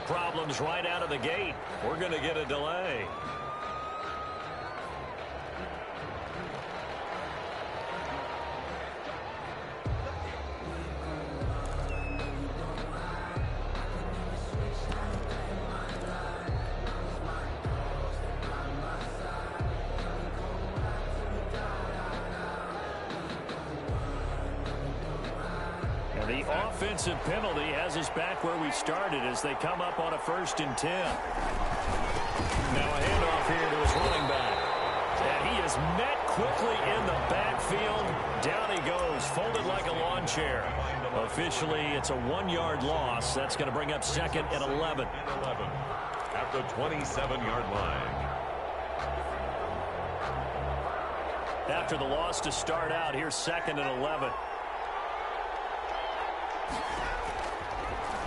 problems right out of the gate. We're going to get a delay. The offensive penalty has us back where we started as they come up on a 1st and 10. Now a handoff here to his running back. And he is met quickly in the backfield. Down he goes, folded like a lawn chair. Officially, it's a 1-yard loss. That's going to bring up 2nd and 11. At the 27-yard line. After the loss to start out, here's 2nd and 11.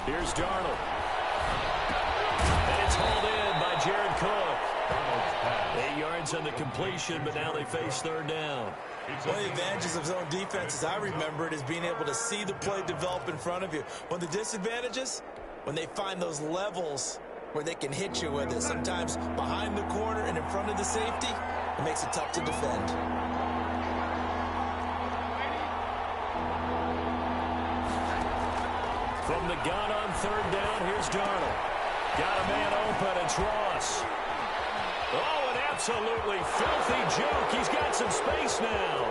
Here's Darnold. And it's hauled in by Jared Cook. 8 yards on the completion, but now they face 3rd down. One of the advantages of zone defense, as I remember it, is being able to see the play develop in front of you. One of the disadvantages, when they find those levels where they can hit you with it, sometimes behind the corner and in front of the safety, it makes it tough to defend. From the gun on 3rd down, here's Darnold. Got a man open, it's Ross. Oh, an absolutely filthy joke. He's got some space now.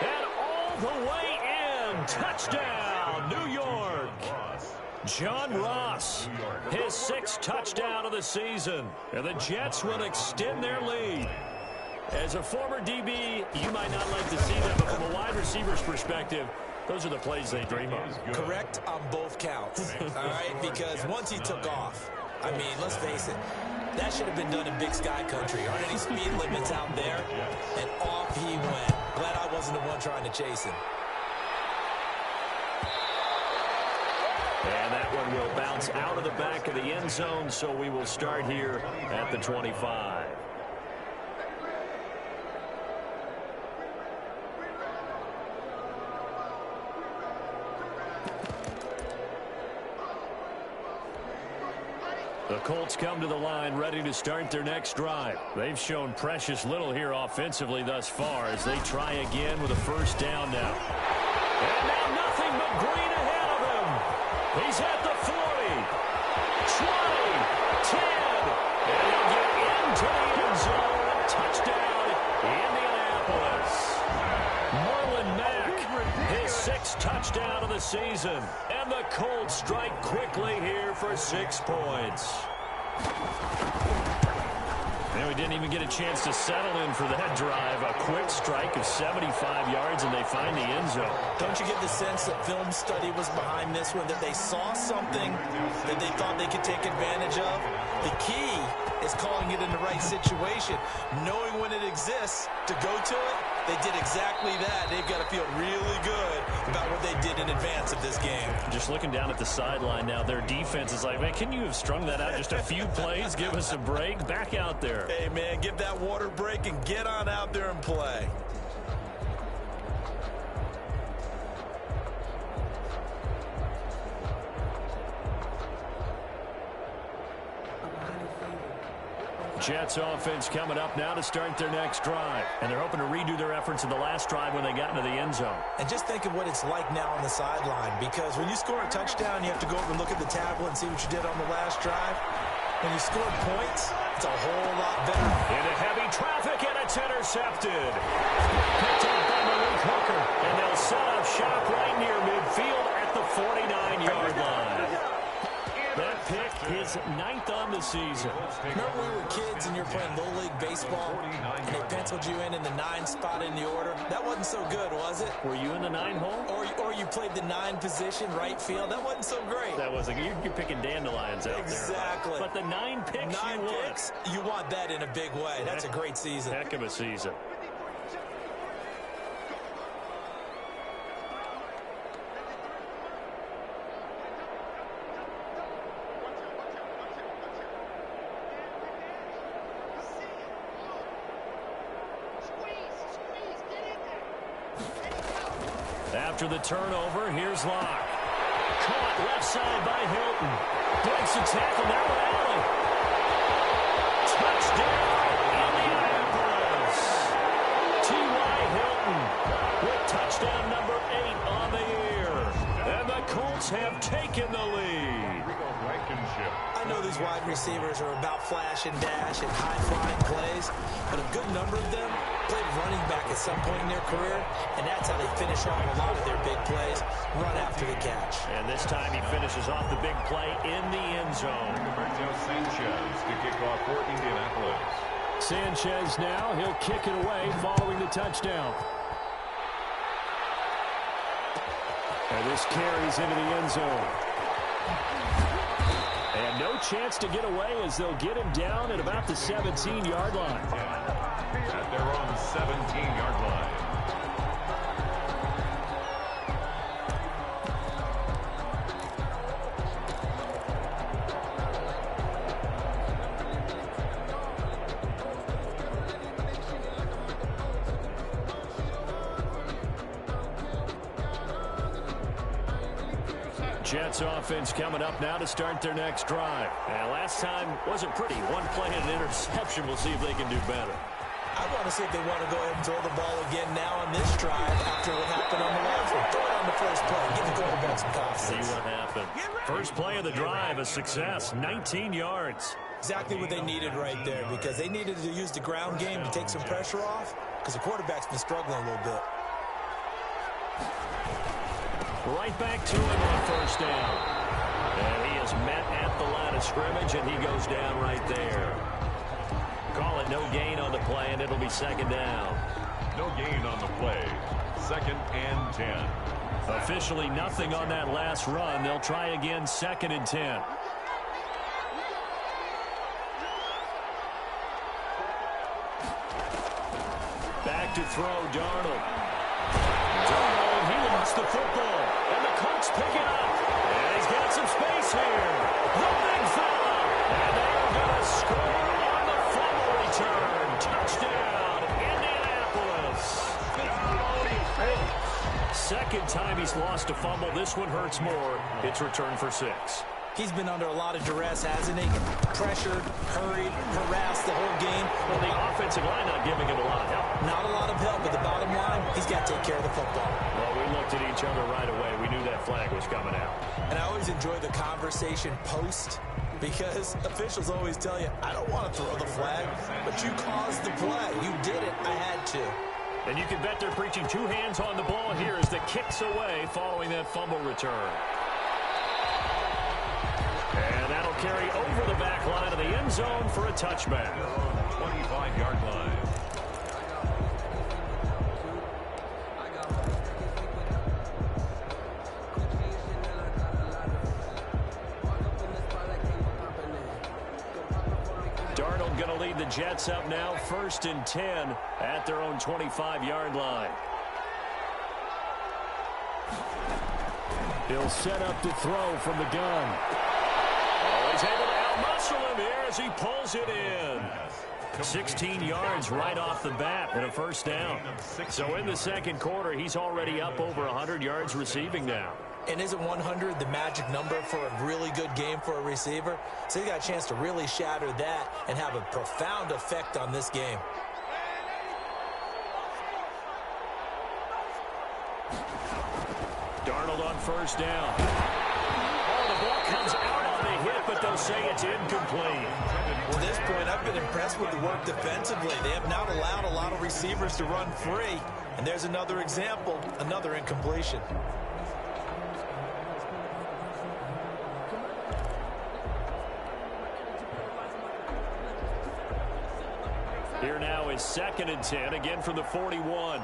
And all the way in. Touchdown, New York. John Ross, his 6th touchdown of the season. And the Jets will extend their lead. As a former DB, you might not like to see that, but from a wide receiver's perspective, those are the plays they dream of. Correct on both counts, all right? Because once he took off, I mean, let's face it, that should have been done in Big Sky country. Aren't any speed limits out there? And off he went. Glad I wasn't the one trying to chase him. And that one will bounce out of the back of the end zone, so we will start here at the 25. The Colts come to the line ready to start their next drive. They've shown precious little here offensively thus far as they try again with a 1st down now. And now nothing but green ahead of him. He's at the 40, 20, 10, and he'll get into the end zone. Touchdown, Indianapolis. Marlon Mack, his 6th touchdown of the season. And the Colts strike quickly here for 6 points. And we didn't even get a chance to settle in for that drive. A quick strike of 75 yards, and they find the end zone. Don't you get the sense that film study was behind this one, that they saw something that they thought they could take advantage of? The key is calling it in the right situation, knowing when it exists to go to it. They did exactly that. They've got to feel really good about what they did in advance of this game. Just looking down at the sideline now, their defense is like, man, can you have strung that out just a few plays? Give us a break. Back out there. Hey, man, give that water break and get on out there and play. Jets offense coming up now to start their next drive. And they're hoping to redo their efforts in the last drive when they got into the end zone. And just think of what it's like now on the sideline, because when you score a touchdown, you have to go over and look at the tablet and see what you did on the last drive. When you score points, it's a whole lot better. Into heavy traffic, and it's intercepted. Picked up by Malik Hooker. And they'll set up shop right near midfield at the 49-yard line. That pick is 9th on the season. Remember we were kids and you were playing Little League baseball and they penciled you in the 9 spot in the order? That wasn't so good, was it? Were you in the 9 hole? Or you played the 9 position, right field. That wasn't so great. That wasn't. You're picking dandelions out there. Exactly. But the 9 picks you want that in a big way. That's a great season. Heck of a season. After the turnover, here's Locke. Caught left side by Hilton. Breaks the tackle now with Allen. Touchdown, Indianapolis. T.Y. Hilton with touchdown number 8 on the year. And the Colts have taken the lead. I know these wide receivers are about flash and dash and high-flying plays, but a good number of them played running back at some point in their career, and that's how they finish off a lot of their big plays, run after the catch. And this time he finishes off the big play in the end zone. Sanchez to kick off for Indianapolis. Sanchez now, he'll kick it away following the touchdown. And this carries into the end zone. And no chance to get away as they'll get him down at about the 17-yard line. At their own 17-yard line. Jets offense coming up now to start their next drive. And last time wasn't pretty. One play and an interception. We'll see if they can do better. I want to see if they want to go ahead and throw the ball again now on this drive after what happened on the last one. Throw it on the first play. Give the quarterback some confidence. See what happened. First play of the drive, a success. 19 yards. Exactly what they needed right there, because they needed to use the ground game to take some pressure off, because the quarterback's been struggling a little bit. Right back to him on first down. And he is met at the line of scrimmage, and he goes down right there. Call it no gain on the play, and it'll be second down. No gain on the play. 2nd and 10. Officially nothing on that last run. They'll try again, 2nd and 10. Back to throw, Darnold. Darnold, he lost the football. And the Colts pick it up. And he's got some space here. The big fella. And they're going to score on the fumble return. Touchdown, Indianapolis. Second time he's lost a fumble. This one hurts more. It's returned for 6. He's been under a lot of duress, hasn't he? Pressured, hurried, harassed the whole game. Well, the offensive line not giving him a lot of help. Not a lot of help, but the bottom line, he's got to take care of the football. Well, we looked at each other right away. We knew that flag was coming out. And I always enjoy the conversation post, because officials always tell you, I don't want to throw the flag, but you caused the play. You did it. I had to. And you can bet they're preaching 2 hands on the ball here as the kick's away following that fumble return. And that'll carry over the back line of the end zone for a touchback. 25-yard line. Darnold going to lead the Jets up now, 1st and 10 at their own 25-yard line. He'll set up to throw from the gun. Oh, he's able to outmuscle him here as he pulls it in. 16 yards right off the bat and a first down. So in the second quarter, he's already up over 100 yards receiving now. And isn't 100 the magic number for a really good game for a receiver? So he got a chance to really shatter that and have a profound effect on this game. Darnold on first down. Oh, the ball comes out on the hit, but they'll say it's incomplete. To this point, I've been impressed with the work defensively. They have not allowed a lot of receivers to run free. And there's another example, another incompletion. Here now is 2nd and 10, again from the 41.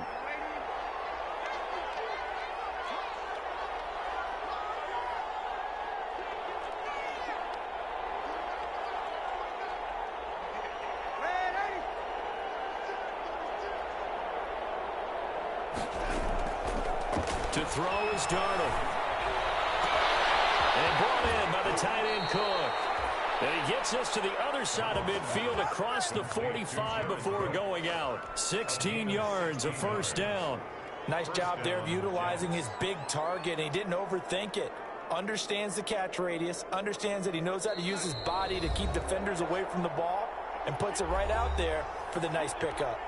To throw is Darnold. And brought in by the tight end Cook. And he gets us to the other side of midfield across the 45 before going out. 16 yards, a first down. Nice job there of utilizing his big target. He didn't overthink it. understands the catch radius, understands that he knows how to use his body to keep defenders away from the ball, and puts it right out there for the nice pickup.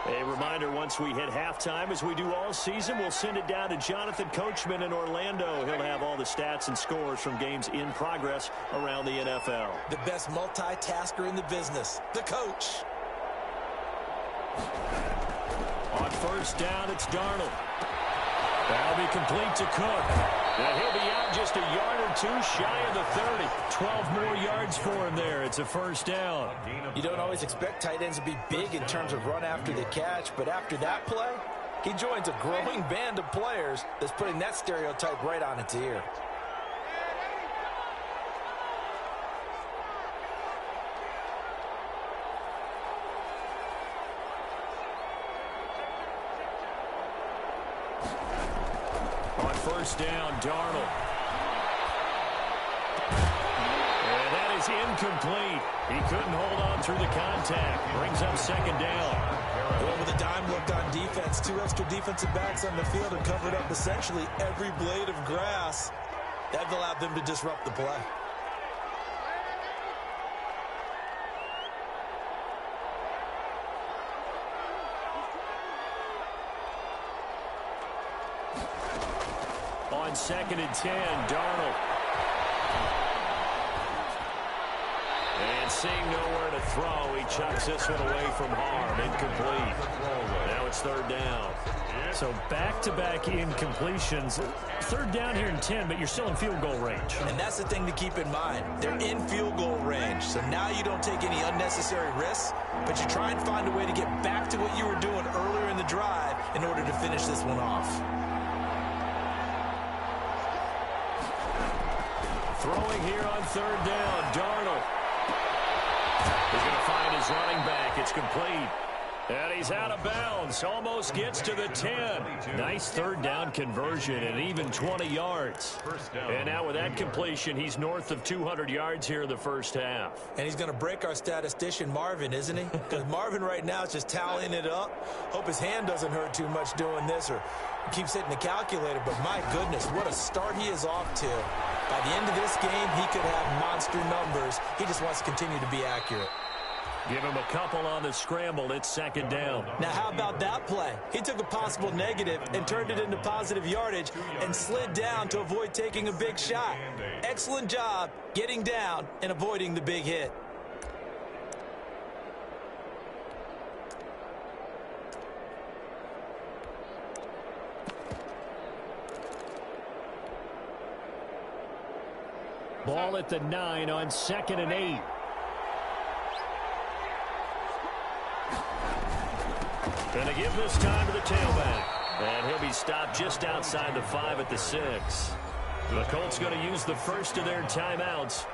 A reminder, once we hit halftime, as we do all season, we'll send it down to Jonathan Coachman in Orlando. He'll have all the stats and scores from games in progress around the NFL. The best multitasker in the business, the coach. On first down, it's Darnold. That'll be complete to Cook. And he'll be out just a yard or two shy of the 30. 12 more yards for him there. It's a first down. You don't always expect tight ends to be big in terms of run after the catch, but after that play, he joins a growing band of players that's putting that stereotype right on its ear. First down, Darnold. And that is incomplete. He couldn't hold on through the contact. Brings up second down. Well, with a dime look on defense, 2 extra defensive backs on the field and covered up essentially every blade of grass. That allowed them to disrupt the play. On 2nd and 10, Darnold. And seeing nowhere to throw, he chucks this one away from harm. Incomplete. Now it's third down. So back-to-back incompletions. Third down here in 10, but you're still in field goal range. And that's the thing to keep in mind. They're in field goal range. So now you don't take any unnecessary risks, but you try and find a way to get back to what you were doing earlier in the drive in order to finish this one off. Throwing here on third down, Darnold. He's going to find his running back. It's complete. And he's out of bounds. Almost gets to the 10. Nice third down conversion and even 20 yards. And now with that completion, he's north of 200 yards here in the first half. And he's going to break our statistician, Marvin, isn't he? Because Marvin right now is just tallying it up. Hope his hand doesn't hurt too much doing this or keeps hitting the calculator. But my goodness, what a start he is off to. By the end of this game, he could have monster numbers. He just wants to continue to be accurate. Give him a couple on the scramble. It's second down. Now, how about that play? He took a possible negative and turned it into positive yardage and slid down to avoid taking a big shot. Excellent job getting down and avoiding the big hit. Ball at the 9 on 2nd and 8. Going to give this time to the tailback. And he'll be stopped just outside the 5 at the 6. The Colts going to use the first of their timeouts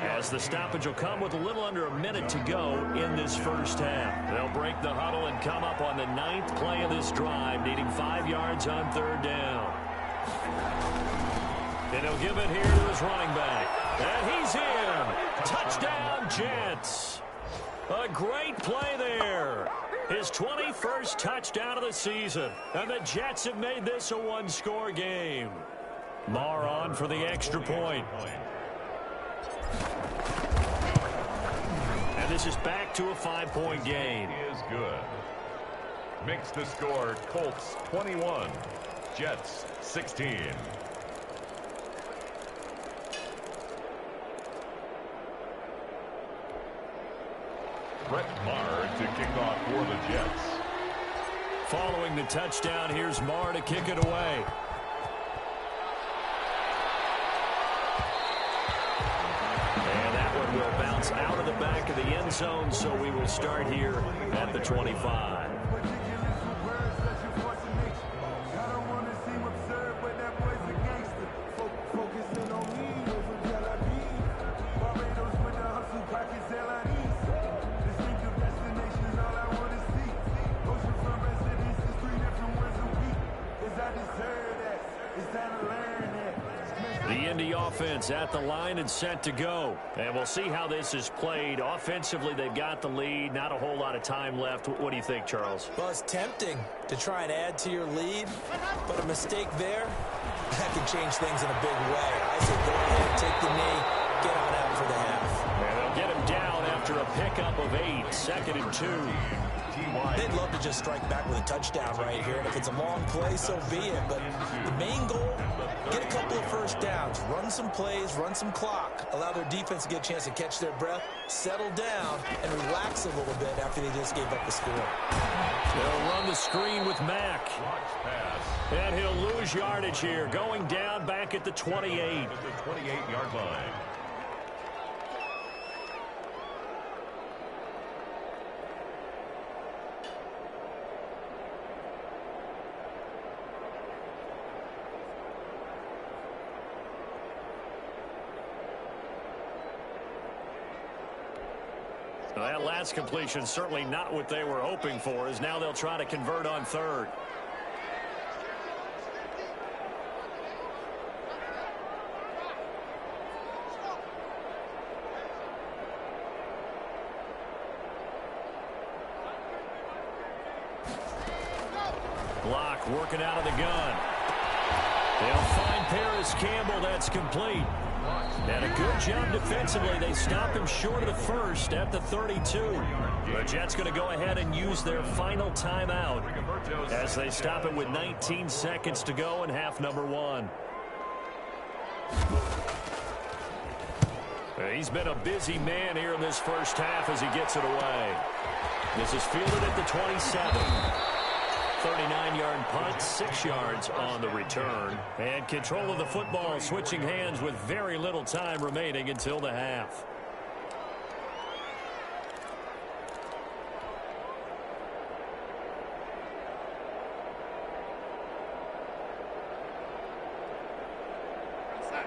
as the stoppage will come with a little under a minute to go in this first half. They'll break the huddle and come up on the 9th play of this drive, needing 5 yards on third down. And he'll give it here to his running back. And he's in. Touchdown, Jets. A great play there. His 21st touchdown of the season. And the Jets have made this a one-score game. Marr on for the extra point. And this is back to a 5-point game. Is good. Makes the score Colts 21, Jets 16. Brett Maher to kick off for the Jets. Following the touchdown, here's Maher to kick it away. And that one will bounce out of the back of the end zone, so we will start here at the 25. the offense at the line and set to go. And we'll see how this is played. Offensively, they've got the lead. Not a whole lot of time left. What do you think, Charles? Well, it's tempting to try and add to your lead, but a mistake there, that can change things in a big way. I say go ahead, take the knee, get on out for the half. And they'll get him down after a pickup of 8, 2nd and 2. They'd love to just strike back with a touchdown right here, and if it's a long play, so be it. But the main goal, get a couple of first downs, run some plays, run some clock, allow their defense to get a chance to catch their breath, settle down, and relax a little bit after they just gave up the score. They'll run the screen with Mack. And he'll lose yardage here, going down back at the 28. At the 28-yard line. Well, that last completion certainly not what they were hoping for, as now they'll try to convert on 3rd. Block working out of the gun. They'll find Paris Campbell. That's complete. And a good job defensively. They stop him short of the first at the 32. The Jets going to go ahead and use their final timeout as they stop it with 19 seconds to go in half number 1. He's been a busy man here in this first half as he gets it away. This is fielded at the 27. 39-yard punt, 6 yards on the return. And control of the football switching hands with very little time remaining until the half.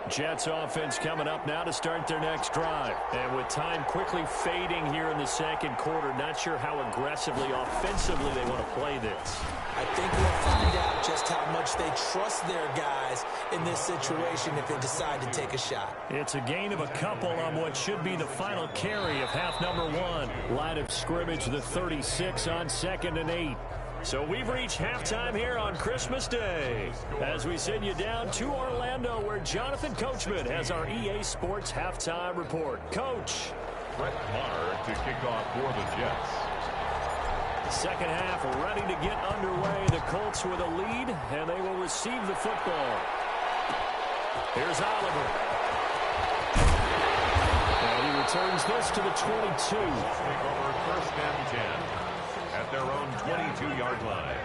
Jets offense coming up now to start their next drive. And with time quickly fading here in the second quarter, not sure how aggressively, offensively they want to play this. I think we'll find out just how much they trust their guys in this situation if they decide to take a shot. It's a gain of a couple on what should be the final carry of half number 1. Line of scrimmage, the 36 on 2nd and 8. So we've reached halftime here on Christmas Day as we send you down to Orlando where Jonathan Coachman has our EA Sports halftime report. Coach. Brett Maher to kick off for the Jets. Second half ready to get underway. The Colts with a lead, and they will receive the football. Here's Oliver. And he returns this to the 22. Take over 1st and 10 at their own 22-yard line.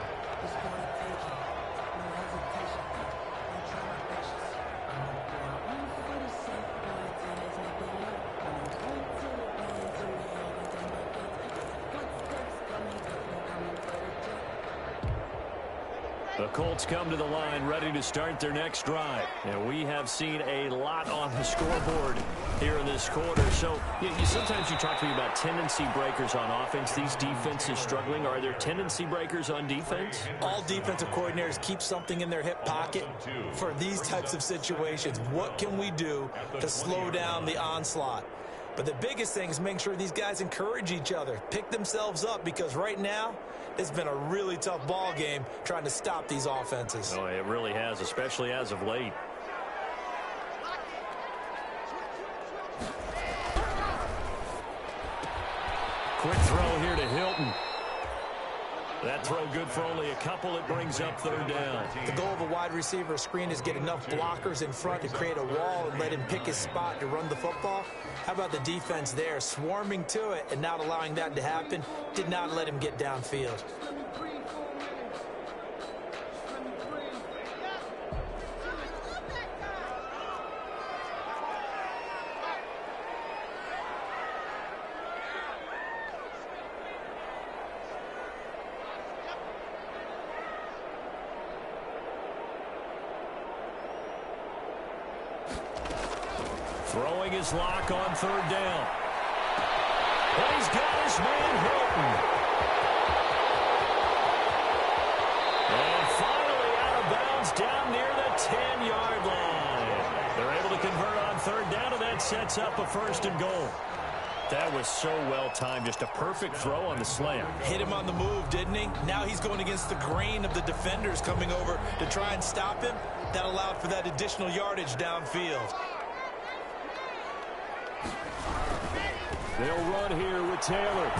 The Colts come to the line ready to start their next drive. And we have seen a lot on the scoreboard here in this quarter. So sometimes you talk to me about tendency breakers on offense. These defenses struggling. Are there tendency breakers on defense? All defensive coordinators keep something in their hip pocket for these types of situations. What can we do to slow down the onslaught? But the biggest thing is making sure these guys encourage each other, pick themselves up, because right now it's been a really tough ball game trying to stop these offenses. Oh, it really has, especially as of late. Quick throw here to Hilton. That throw good for only a couple. It brings up 3rd down. The goal of a wide receiver screen is get enough blockers in front to create a wall and let him pick his spot to run the football. How about the defense there, swarming to it and not allowing that to happen? Did not let him get downfield. Throwing his lock on 3rd down. And he's got his man Hilton. And finally out of bounds down near the 10-yard line. They're able to sets up a 1st and goal. That was so well timed. Just a perfect throw on the slam. Hit him on the move, didn't he? Now he's going against the grain of the defenders coming over to try and stop him. That allowed for that additional yardage downfield. They'll run here with Taylor.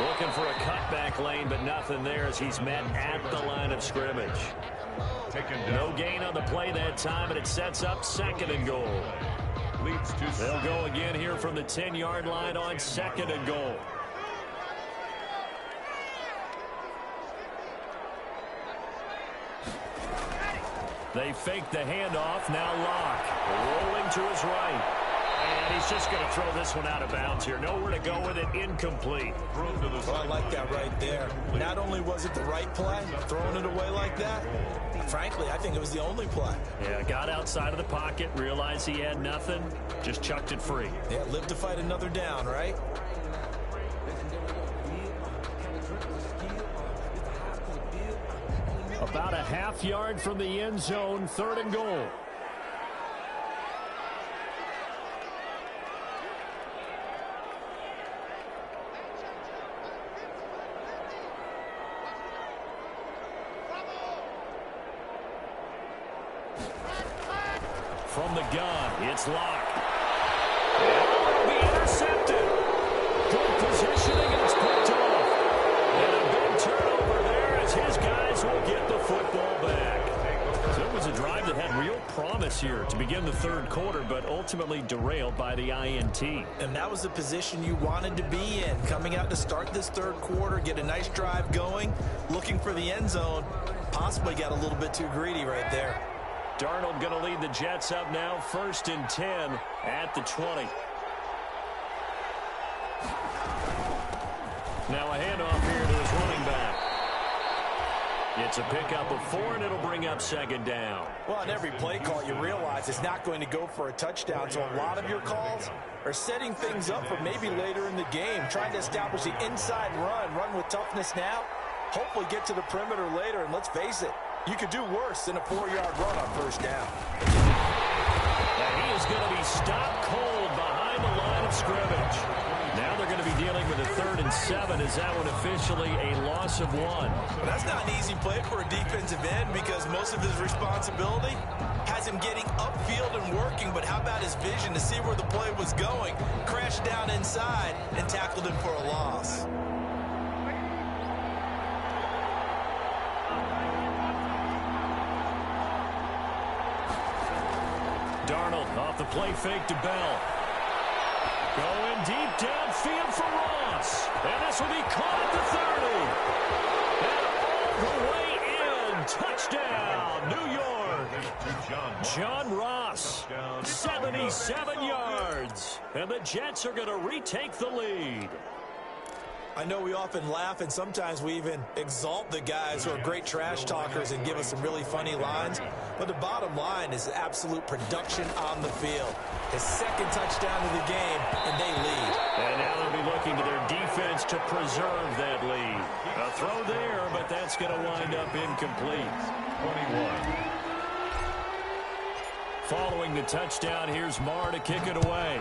Looking for a cutback lane, but nothing there as he's met at the line of scrimmage. No gain on the play that time, and it sets up 2nd and goal. They'll go again here from the 10-yard line on 2nd and goal. They fake the handoff. Now Locke rolling to his right. And he's just going to throw this one out of bounds here. Nowhere to go with it. Incomplete. Well, I like that right there. Not only was it the right play, throwing it away like that, frankly, I think it was the only play. Yeah, got outside of the pocket, realized he had nothing, just chucked it free. Yeah, live to fight another down, right? About a half yard from the end zone, 3rd and goal. From the gun, it's Locke. It'll be intercepted. Good positioning, and it's picked off. And a big turnover there as his guys will get the football back. So it was a drive that had real promise here to begin the 3rd quarter, but ultimately derailed by the INT. And that was the position you wanted to be in. Coming out to start this 3rd quarter, get a nice drive going, looking for the end zone. Possibly got a little bit too greedy right there. Darnold going to lead the Jets up now, 1st and 10 at the 20. Now a handoff here to his running back. It's a pickup of 4, and it'll bring up 2nd down. Well, on every play call, you realize it's not going to go for a touchdown, so a lot of your calls are setting things up for maybe later in the game, trying to establish the inside run with toughness now, hopefully get to the perimeter later, and let's face it, you could do worse than a 4-yard run on 1st down. And he is going to be stopped cold behind the line of scrimmage. Now they're going to be dealing with a 3rd and 7. Is that one officially a loss of 1? Well, that's not an easy play for a defensive end because most of his responsibility has him getting upfield and working, but how about his vision to see where the play was going? Crashed down inside and tackled him for a loss. Darnold off the play fake to Bell. Going deep downfield for Ross. And this will be caught at the 30. And all the way in. Touchdown, New York. John Ross, 77 yards. And the Jets are going to retake the lead. I know we often laugh and sometimes we even exalt the guys who are great trash talkers and give us some really funny lines. But the bottom line is absolute production on the field. His 2nd touchdown of the game, and they lead. And now they'll be looking to their defense to preserve that lead. A throw there, but that's going to wind up incomplete. 21. Following the touchdown, here's Marr to kick it away.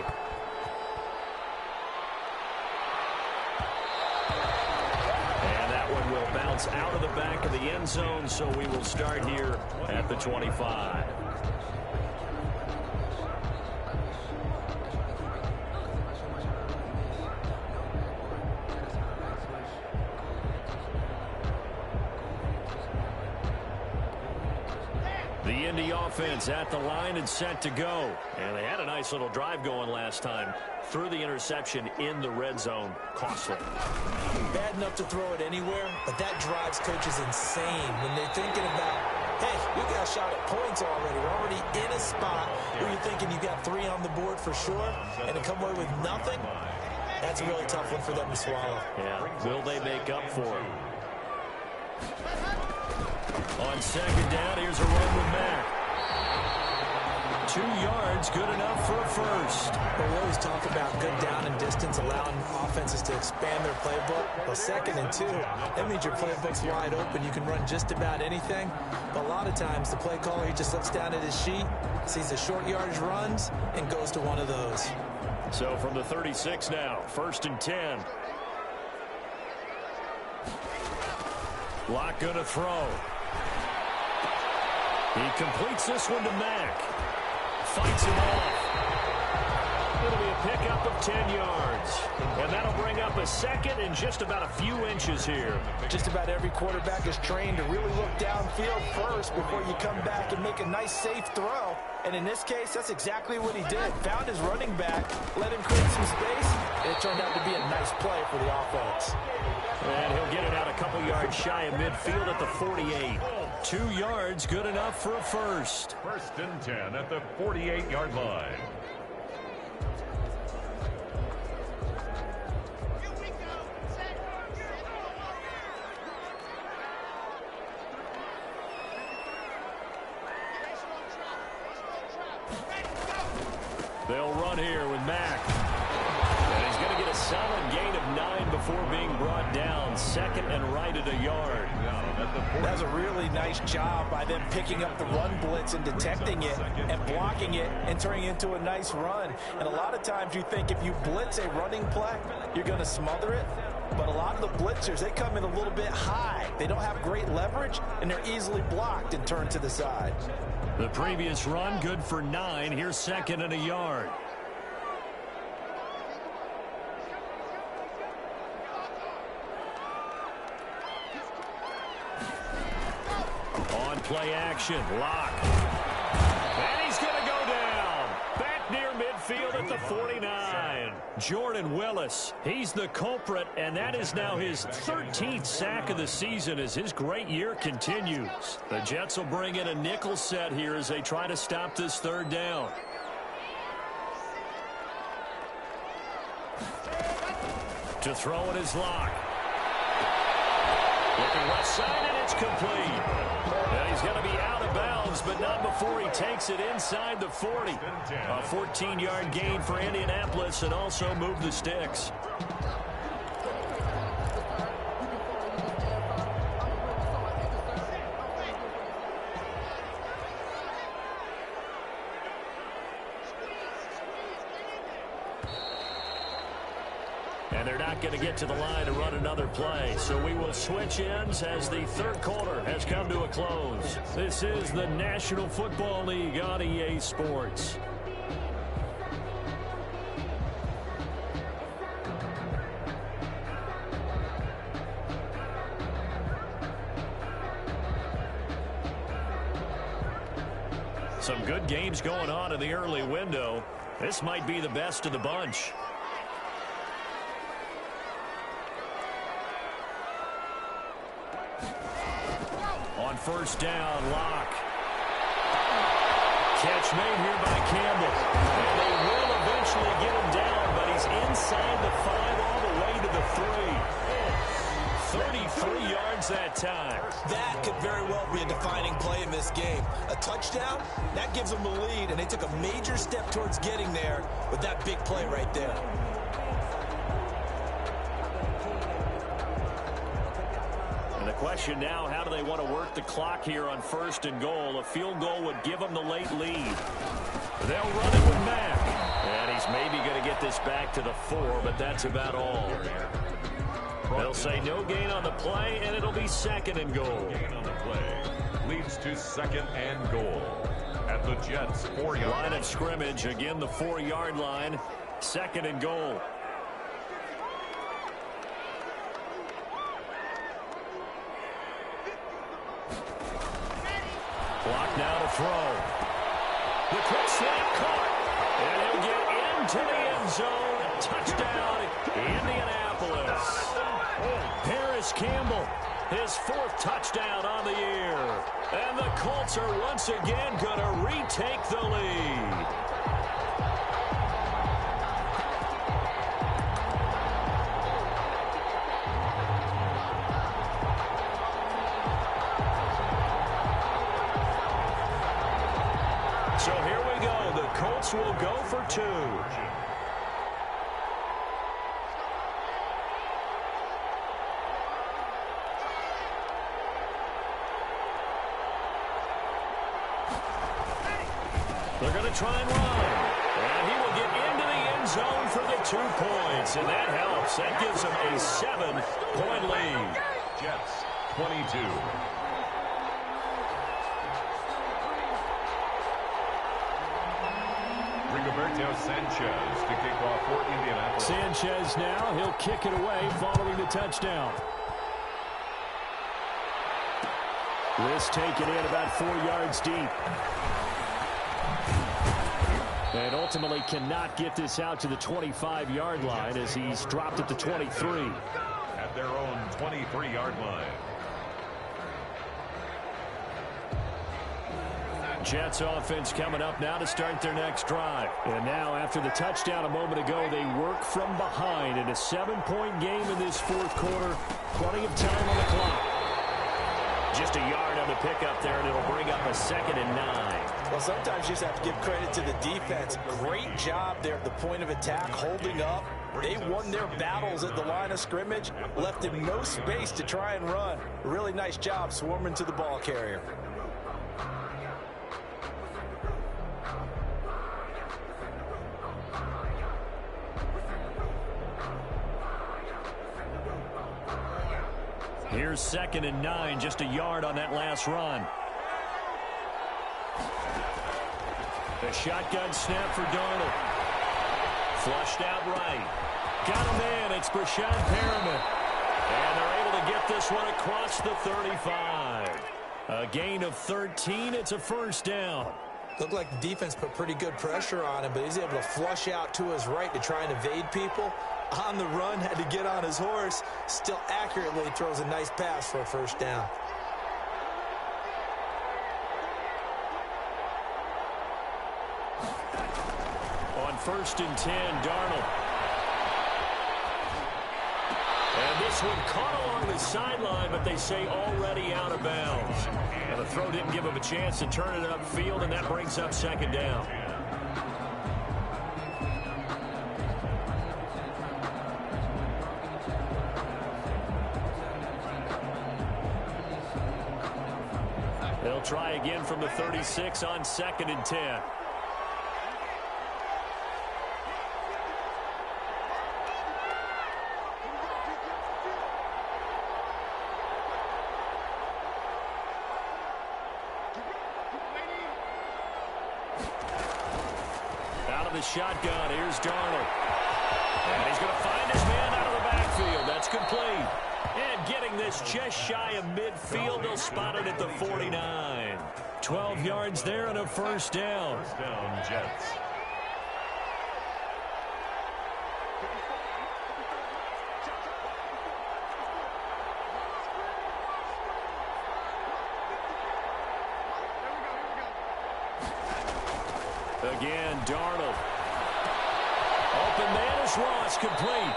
Bounce out of the back of the end zone, so we will start here at the 25. The Indy offense at the line and set to go. And they had a nice little drive going last time. Threw the interception in the red zone. Costly. Bad enough to throw it anywhere, but that drives coaches insane when they're thinking about, hey, we got a shot at points already. We're already in a spot where you're thinking you got 3 on the board for sure, and to come away with nothing, that's a really tough one for them to swallow. Yeah, will they make up for it? On 2nd down, here's a run with Mack. 2 yards, good enough for a first. Well, we always talk about good down and distance, allowing offenses to expand their playbook. Well, 2nd and 2, that means your playbook's wide open. You can run just about anything. But a lot of times, the play caller, he just looks down at his sheet, sees the short yardage runs, and goes to one of those. So from the 36 now, 1st and 10. Locke going to throw. He completes this one to Mack. Fights him off. It'll be a pickup of 10 yards. And that'll bring up a 2nd and just about a few inches here. Just about every quarterback is trained to really look downfield first before you come back and make a nice, safe throw. And in this case, that's exactly what he did. Found his running back, let him create some space, and it turned out to be a nice play for the offense. And he'll get it out a couple yards shy of midfield at the 48. 2 yards, good enough for a first. 1st and 10 at the 48-yard line. They'll run here with Mack. And he's going to get a solid gain of 9 before being brought down. 2nd and right at a yard. That's a really nice job by them picking up the run blitz and detecting it and blocking it and turning it into a nice run. And a lot of times you think if you blitz a running play, you're going to smother it. But a lot of the blitzers, they come in a little bit high. They don't have great leverage, and they're easily blocked and turned to the side. The previous run, good for 9. Here's 2nd and a yard. On play action, Locke. And he's going to go down. Back near midfield at the 49. Jordan Willis, he's the culprit, and that is now his 13th sack of the season as his great year continues. The Jets will bring in a nickel set here as they try to stop this 3rd down. To throw it is Locke. Looking left side, and it's complete. And he's going to be out of bounds, but not before he takes it inside the 40. A 14-yard gain for Indianapolis and also move the sticks. And they're not going to get to the line to run another play. So we will switch ends as the 3rd quarter has come to a close. This is the National Football League on EA Sports. Some good games going on in the early window. This might be the best of the bunch. On 1st down, Locke. Catch made here by Campbell. And they will eventually get him down, but he's inside the 5 all the way to the 3. 33 yards that time. That could very well be a defining play in this game. A touchdown, that gives them the lead, and they took a major step towards getting there with that big play right there. The question now, how do they want to work the clock here on 1st and goal? A field goal would give them the late lead. They'll run it with Mack. And he's maybe going to get this back to the 4, but that's about all. They'll say no gain on the play, and it'll be 2nd and goal. Gain on the play leads to 2nd and goal at the Jets' 4-yard line of scrimmage. Again, the 4-yard line. 2nd and goal. Clock now to throw. The quick snap caught. And he'll get into the end zone. Touchdown, Indianapolis. Paris Campbell, his 4th touchdown on the year. And the Colts are once again going to retake the lead. So here we go. The Colts will go for 2. They're going to try and run. And he will get into the end zone for the 2 points. And that helps. That gives them a 7-point lead. Jets, 22. Rigoberto Sanchez to kick off for Indianapolis. Sanchez now, he'll kick it away following the touchdown. This taken in about 4 yards deep. And ultimately cannot get this out to the 25-yard line as he's dropped at the 23. At their own 23-yard line. Jets offense coming up now to start their next drive. And now after the touchdown a moment ago, they work from behind in a 7-point game in this fourth quarter. Plenty of time on the clock. Just a yard on the pickup there, and it'll bring up a 2nd and 9. Well, sometimes you just have to give credit to the defense. Great job there at the point of attack, holding up. They won their battles at the line of scrimmage, left him no space to try and run. Really nice job swarming to the ball carrier. Here's 2nd and 9, just a yard on that last run. A shotgun snap for Darnold. Flushed out right. Got him in. It's Brashad Perriman. And they're able to get this one across the 35. A gain of 13. It's a first down. Looked like the defense put pretty good pressure on him, but he's able to flush out to his right to try and evade people. On the run, had to get on his horse. Still accurately throws a nice pass for a first down. On 1st and 10, Darnold. And this one caught along the sideline, but they say already out of bounds. And the throw didn't give him a chance to turn it upfield, and that brings up 2nd down. They'll try again from the 36 on 2nd and 10. Out of the shotgun, here's Darnold. And he's going to find his man out of the backfield. That's complete. And getting this just shy of midfield, they'll spot it at the 49. 12 yards there and a first down. First down, Jets. Again, Darnold. Open man is Ross, complete.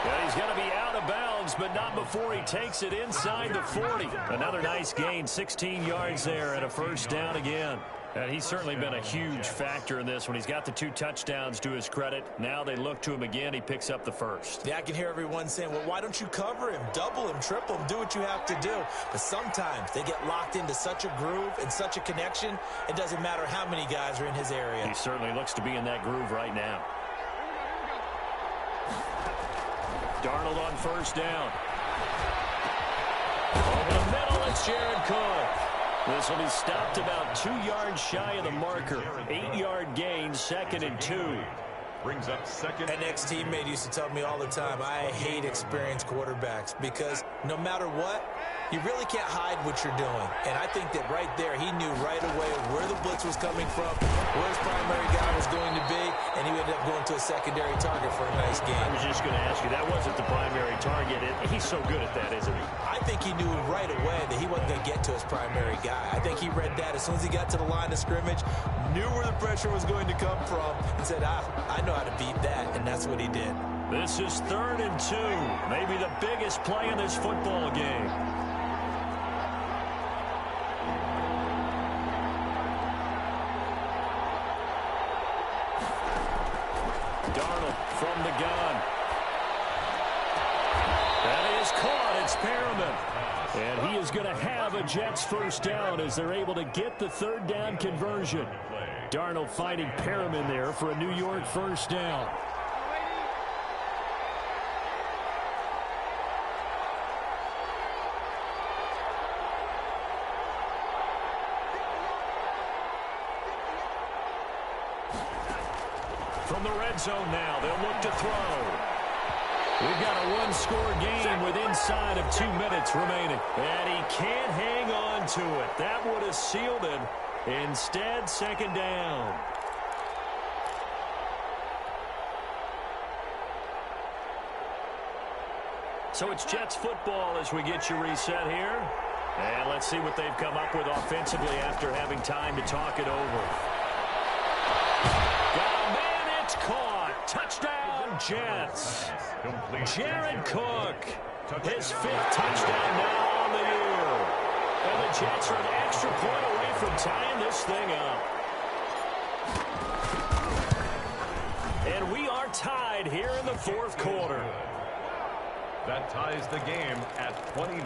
And he's going to be out of bounds, but not before he takes it inside the 40. Another nice gain, 16 yards there and a first down again. And he's certainly been a huge factor in this when he's got the 2 touchdowns to his credit. Now they look to him again. He picks up the first. Yeah, I can hear everyone saying, well, why don't you cover him, double him, triple him, do what you have to do. But sometimes they get locked into such a groove and such a connection, it doesn't matter how many guys are in his area. He certainly looks to be in that groove right now. Darnold on first down. Over the middle, it's Jared Cook. This will be stopped about 2 yards shy of the marker. 8-yard gain, 2nd and 2. Brings up 2nd. An ex-teammate used to tell me all the time, I hate experienced quarterbacks because no matter what, you really can't hide what you're doing. And I think that right there, he knew right away where the blitz was coming from, where his primary guy was going to be, and he ended up going to a secondary target for a nice game. I was just going to ask you, that wasn't the primary target. He's so good at that, isn't he? I think he knew right away that he wasn't going to get to his primary guy. I think he read that as soon as he got to the line of scrimmage, knew where the pressure was going to come from, and said, I know how to beat that, and that's what he did. This is 3rd and 2, maybe the biggest play in this football game. Darnold from the gun. That is caught. It's Perriman. And he is going to have a Jets first down as they're able to get the 3rd down conversion. Darnold finding Perriman there for a New York first down. From the red zone now, they'll look to throw. We've got a one-score game with inside of 2 minutes remaining. And he can't hang on to it. That would have sealed it. Instead, second down. So it's Jets football as we get you reset here. And let's see what they've come up with offensively after having time to talk it over. Got a man, it's caught. Touchdown, Jets. Jared Cook, his 5th touchdown now on the year. And the Jets are an extra point away from tying this thing up. And we are tied here in the 4th quarter. That ties the game at 29.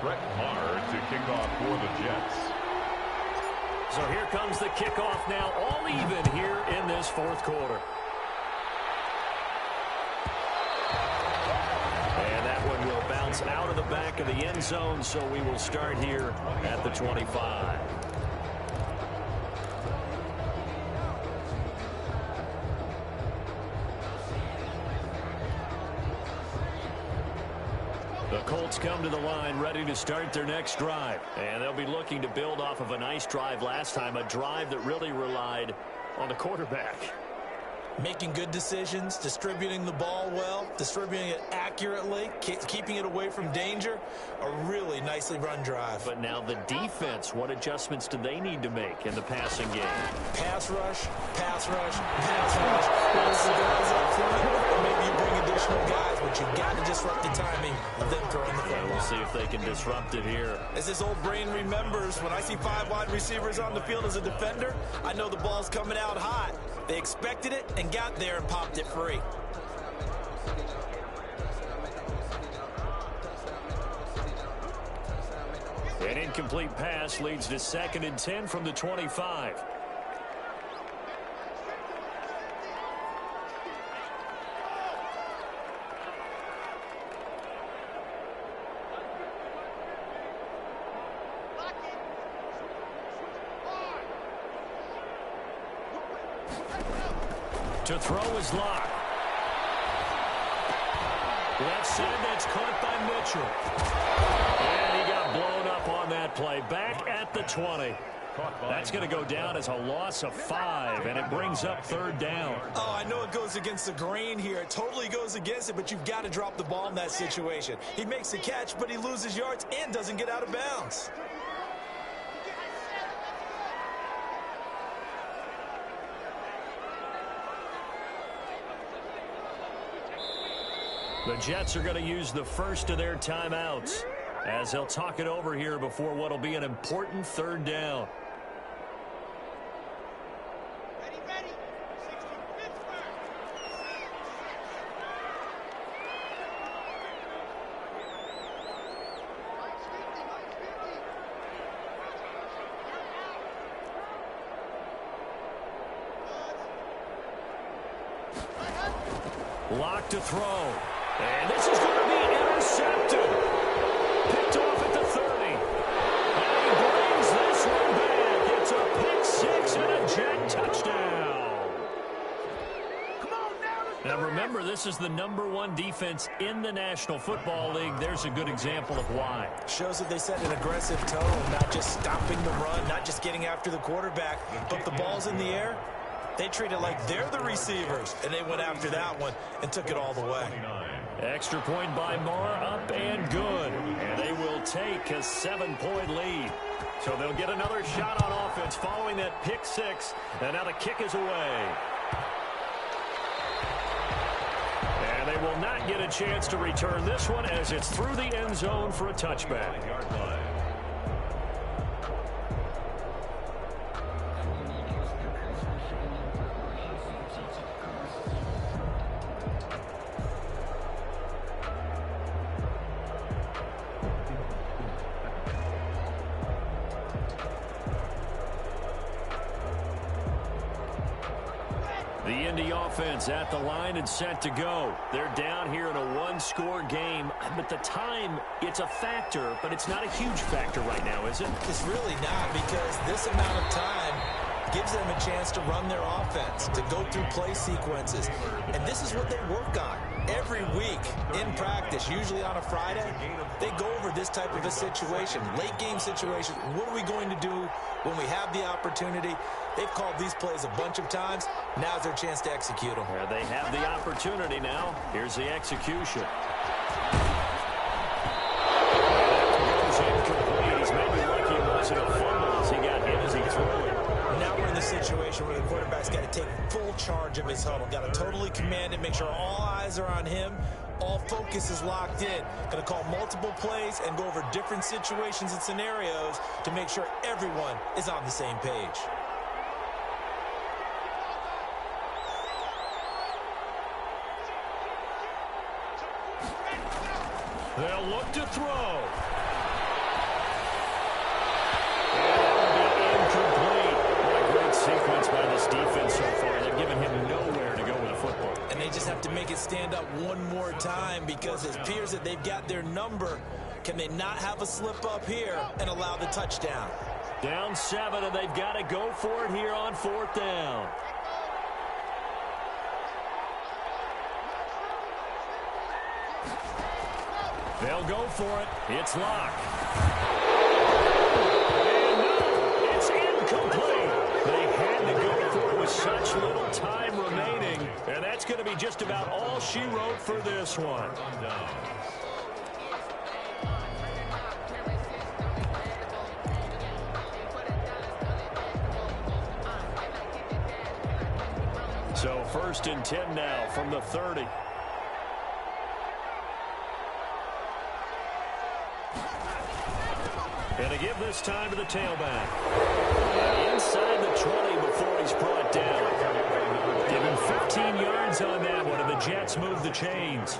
Brett Maher to kick off for the Jets. So here comes the kickoff now, all even here in this 4th quarter. And that one will bounce out of the back of the end zone, so we will start here at the 25. The Colts come to the line ready to start their next drive. And they'll be looking to build off of a nice drive last time, a drive that really relied on the quarterback. Making good decisions, distributing the ball well, distributing it accurately, keeping it away from danger. A really nicely run drive. But now the defense, what adjustments do they need to make in the passing game? Pass rush, pass rush, pass rush. Lots of guys up front, or maybe you bring additional guys, but you've got to disrupt the timing of them throwing the football. We'll see if they can disrupt it here. As this old brain remembers, when I see 5 wide receivers on the field as a defender, I know the ball's coming out hot. They expected it and got there and popped it free. An incomplete pass leads to 2nd and 10 from the 25. To throw is Locke. Left side, that's caught by Mitchell. And he got blown up on that play. Back at the 20. That's going to go down as a loss of 5, and it brings up 3rd down. Oh, I know it goes against the grain here. It totally goes against it, but you've got to drop the ball in that situation. He makes the catch, but he loses yards and doesn't get out of bounds. The Jets are going to use the first of their timeouts as they'll talk it over here before what will be an important 3rd down. Lock to throw. And this is going to be intercepted. Picked off at the 30. And he brings this one back. It's a pick 6 and a Jet touchdown. Now remember, this is the #1 defense in the National Football League. There's a good example of why. Shows that they set an aggressive tone, not just stopping the run, not just getting after the quarterback, but the ball's in the air. They treat it like they're the receivers, and they went after that one and took it all the way. Extra point by Moore, up and good. And they will take a 7-point lead. So they'll get another shot on offense following that pick 6. And now the kick is away. And they will not get a chance to return this one as it's through the end zone for a touchback. The Indy offense at the line and set to go. They're down here in a one-score game, but the time, it's a factor, but it's not a huge factor right now, is it? It's really not, because this amount of time gives them a chance to run their offense, to go through play sequences. And this is what they work on every week in practice, usually on a Friday. They go over this type of a situation, late game situation. What are we going to do when we have the opportunity? They've called these plays a bunch of times. Now's their chance to execute them. Well, they have the opportunity now. Here's the execution. He's maybe lucky it wasn't a fumble as he got hit as he threw it. Now we're in the situation where the quarterback's got to take full charge of his huddle. Got to totally command it, make sure all eyes are on him. All focus is locked in. Going to call multiple plays and go over different situations and scenarios to make sure everyone is on the same page. They'll look to throw. Sequence by this defense so far. They've given him nowhere to go with the football. And they just have to make it stand up one more time, because it appears that they've got their number. Can they not have a slip up here and allow the touchdown? Down 7, and they've got to go for it here on 4th down. They'll go for it. It's Locke. And no, it's incomplete. They had to go for it with such little time remaining, and that's going to be just about all she wrote for this one. So 1st and 10 now from the 30. And to give this time to the tailback. Inside the 20 before he's brought down. Give him 15 yards on that one, and the Jets move the chains.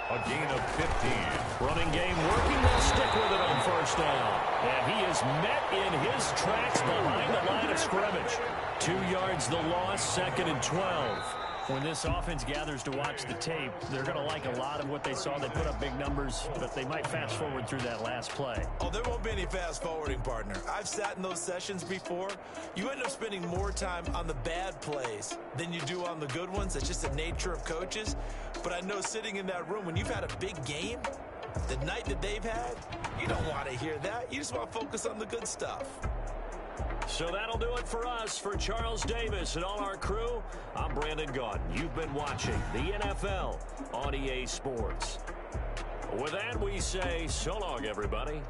A gain of 15. Running game working. They'll stick with it on 1st down. And he is met in his tracks behind the line of scrimmage. 2 yards the loss, 2nd and 12. When this offense gathers to watch the tape, they're going to like a lot of what they saw. They put up big numbers, but they might fast forward through that last play. Oh, there won't be any fast forwarding, partner. I've sat in those sessions before. You end up spending more time on the bad plays than you do on the good ones. That's just the nature of coaches. But I know sitting in that room, when you've had a big game, the night that they've had, you don't want to hear that. You just want to focus on the good stuff. So that'll do it for us. For Charles Davis and all our crew, I'm Brandon Gaudin. You've been watching the NFL on EA Sports. With that, we say so long, everybody.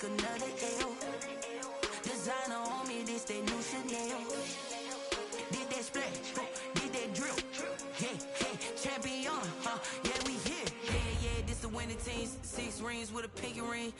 Another L. Designer on me, this that new Chanel. Did that splash, did that drill. Yeah, champion, yeah, we here. Yeah, this the winning team. 6 rings with a pinky ring.